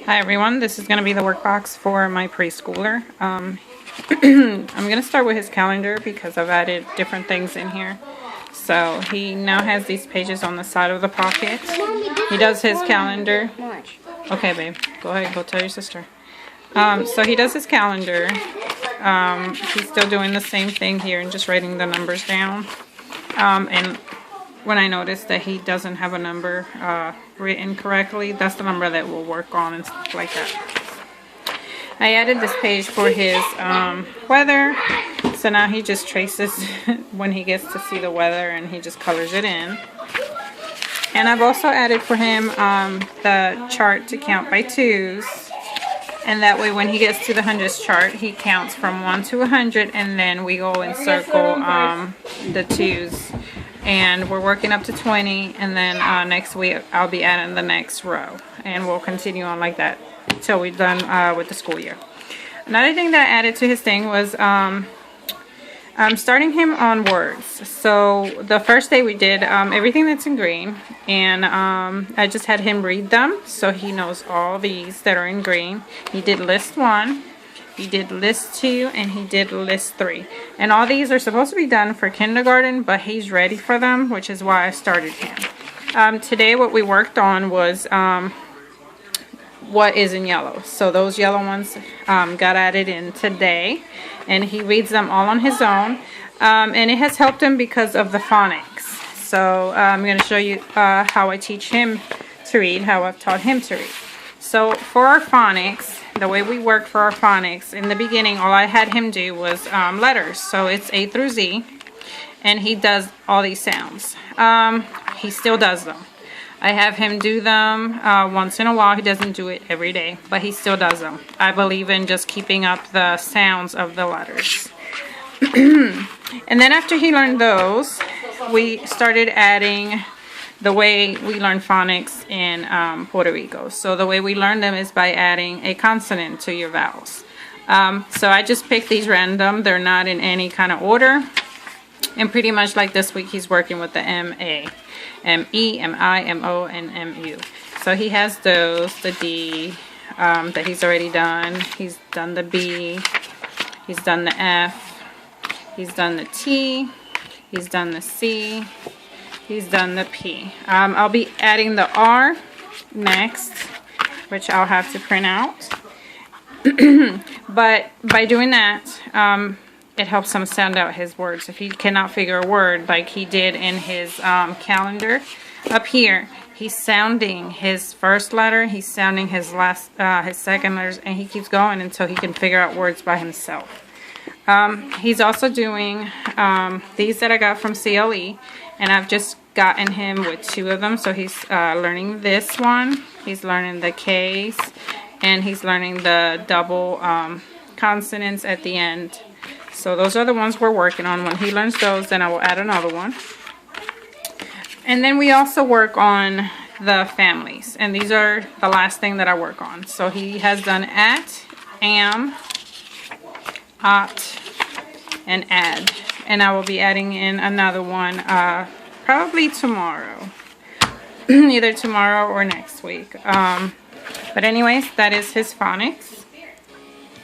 Hi everyone, this is going to be the workbox for my preschooler. I'm going to start with his calendar because I've added different things in here. So he now has these pages on the side of the pocket. He does his calendar. Okay babe, go ahead, go tell your sister. So he does his calendar. He's still doing the same thing here and just writing the numbers down. And when I notice that he doesn't have a number written correctly, that's the number that we'll work on and stuff like that. I added this page for his weather, so now he just traces when he gets to see the weather and he just colors it in. And I've also added for him the chart to count by twos, and that way when he gets to the hundreds chart, he counts from 1 to 100, and then we go and circle the twos. And we're working up to 20, and then next week I'll be adding the next row, and we'll continue on like that till we're done with the school year. Another thing that I added to his thing was starting him on words. So the first day we did everything that's in green, and I just had him read them so he knows all these that are in green. He did list 1. He did list 2, and he did list 3. And all these are supposed to be done for kindergarten, but he's ready for them, which is why I started him. Today what we worked on was what is in yellow. So those yellow ones got added in today, and he reads them all on his own. And it has helped him because of the phonics. So I'm going to show you how I teach him to read, how I've taught him to read. So for our phonics, the way we work for our phonics, in the beginning all I had him do was letters. So it's A through Z, and he does all these sounds. He still does them. I have him do them once in a while. He doesn't do it every day, but he still does them. I believe in just keeping up the sounds of the letters. And then after he learned those, we started adding the way we learn phonics in Puerto Rico. So the way we learn them is by adding a consonant to your vowels. So I just picked these random. They're not in any kind of order. And pretty much like this week, he's working with the M-A, M-E, M-I, M-O, and M-U. So he has those, the D that he's already done. He's done the B. He's done the F. He's done the T. He's done the C. He's done the P. I'll be adding the R next, which I'll have to print out. But by doing that, it helps him sound out his words. If he cannot figure a word like he did in his calendar up here, he's sounding his first letter, he's sounding his his second letters, and he keeps going until he can figure out words by himself. He's also doing these that I got from CLE, and I've just gotten him with 2 of them. So he's learning this one, he's learning the K's, and he's learning the double consonants at the end. So those are the ones we're working on. When he learns those, then I will add another one. And then we also work on the families, and these are the last thing that I work on. So he has done at, am, ought, and add, and I will be adding in another one probably tomorrow. Either tomorrow or next week. But anyways, that is his phonics.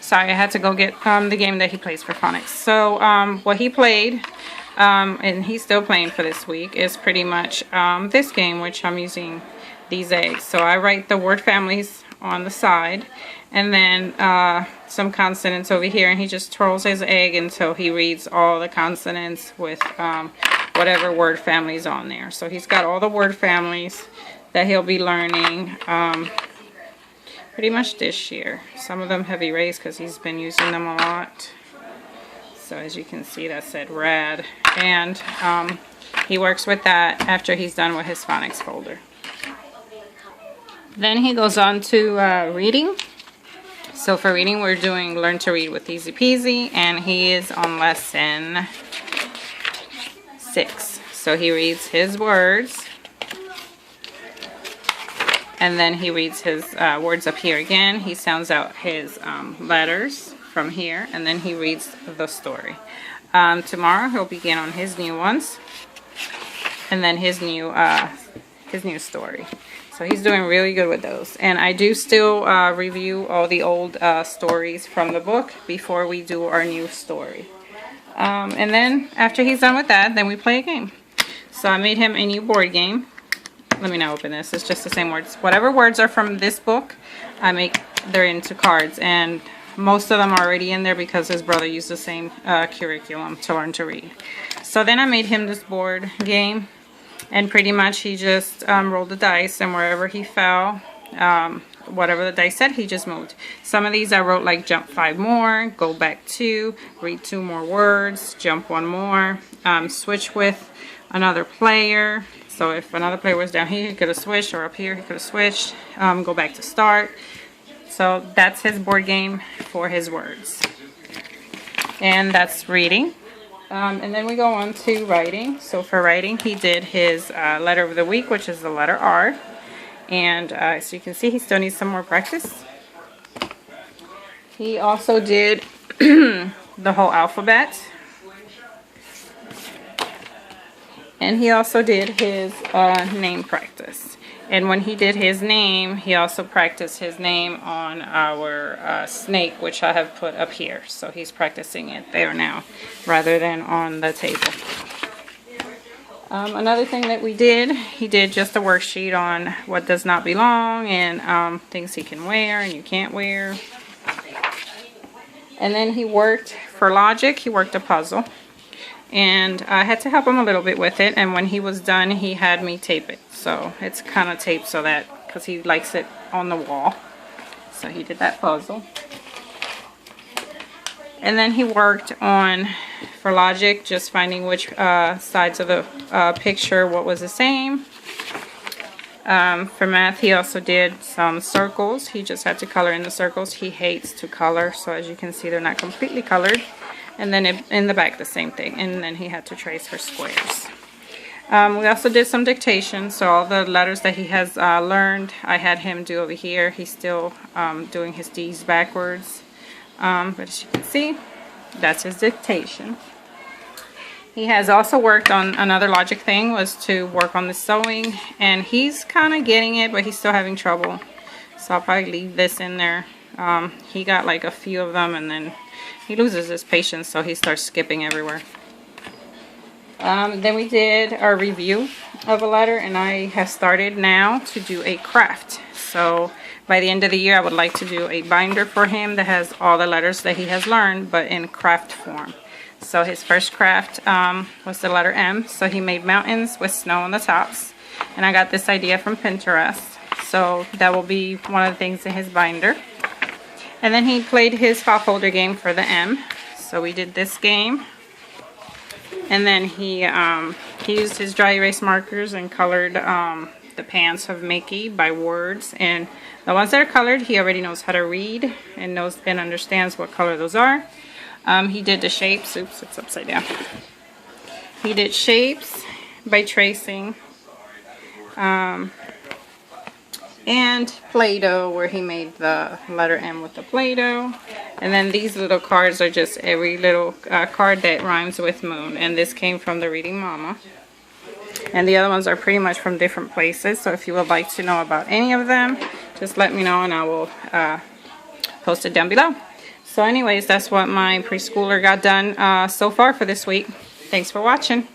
Sorry, I had to go get the game that he plays for phonics. So what he played, and he's still playing for this week, is pretty much this game, which I'm using these eggs. So I write the word families on the side, and then some consonants over here, and he just twirls his egg until he reads all the consonants with whatever word family is on there. So he's got all the word families that he'll be learning pretty much this year. Some of them have erased because he's been using them a lot. So as you can see, that said rad, and he works with that after he's done with his phonics folder. Then he goes on to reading. So for reading, we're doing Learn to Read with Easy Peasy, and he is on lesson 6. So he reads his words, and then he reads his words up here again. He sounds out his letters from here, and then he reads the story. Tomorrow he'll begin on his new ones, and then his new story. So he's doing really good with those. And I do still review all the old stories from the book before we do our new story. And then after he's done with that, then we play a game. So I made him a new board game. Let me not open this. It's just the same words. Whatever words are from this book, they're into cards. And most of them are already in there because his brother used the same curriculum to learn to read. So then I made him this board game. And pretty much he just rolled the dice, and wherever he fell, whatever the dice said, he just moved. Some of these I wrote like jump 5 more, go back 2, read 2 more words, jump 1 more, switch with another player. So if another player was down here, he could have switched, or up here, he could have switched, go back to start. So that's his board game for his words. And that's reading. And then we go on to writing. So for writing, he did his letter of the week, which is the letter R. And so you can see he still needs some more practice. He also did the whole alphabet. And he also did his name practice. And when he did his name, he also practiced his name on our snake, which I have put up here. So he's practicing it there now, rather than on the table. Another thing that we did, he did just a worksheet on what does not belong and things he can wear and you can't wear. And then he worked, for logic, he worked a puzzle. And I had to help him a little bit with it, and when he was done, he had me tape it. So it's kind of taped so that, because he likes it on the wall. So he did that puzzle. And then he worked on, for logic, just finding which sides of the picture, what was the same. For math, he also did some circles. He just had to color in the circles. He hates to color, so as you can see, they're not completely colored. And then in the back, the same thing. And then he had to trace for squares. We also did some dictation. So all the letters that he has learned, I had him do over here. He's still doing his D's backwards. But as you can see, that's his dictation. He has also worked on another logic thing, was to work on the sewing. And he's kind of getting it, but he's still having trouble. So I'll probably leave this in there. He got like a few of them, and then he loses his patience, so he starts skipping everywhere. Then we did our review of a letter, and I have started now to do a craft. So by the end of the year, I would like to do a binder for him that has all the letters that he has learned, but in craft form. So his first craft was the letter M. So he made mountains with snow on the tops. And I got this idea from Pinterest. So that will be one of the things in his binder. And then he played his file folder game for the M. So we did this game. And then he used his dry erase markers and colored the pants of Mickey by words. And the ones that are colored, he already knows how to read and knows and understands what color those are. He did the shapes. Oops, it's upside down. He did shapes by tracing. And Play-Doh, where he made the letter M with the Play-Doh. And then these little cards are just every little card that rhymes with moon. And this came from the Reading Mama. And the other ones are pretty much from different places. So if you would like to know about any of them, just let me know and I will post it down below. So anyways, that's what my preschooler got done so far for this week. Thanks for watching.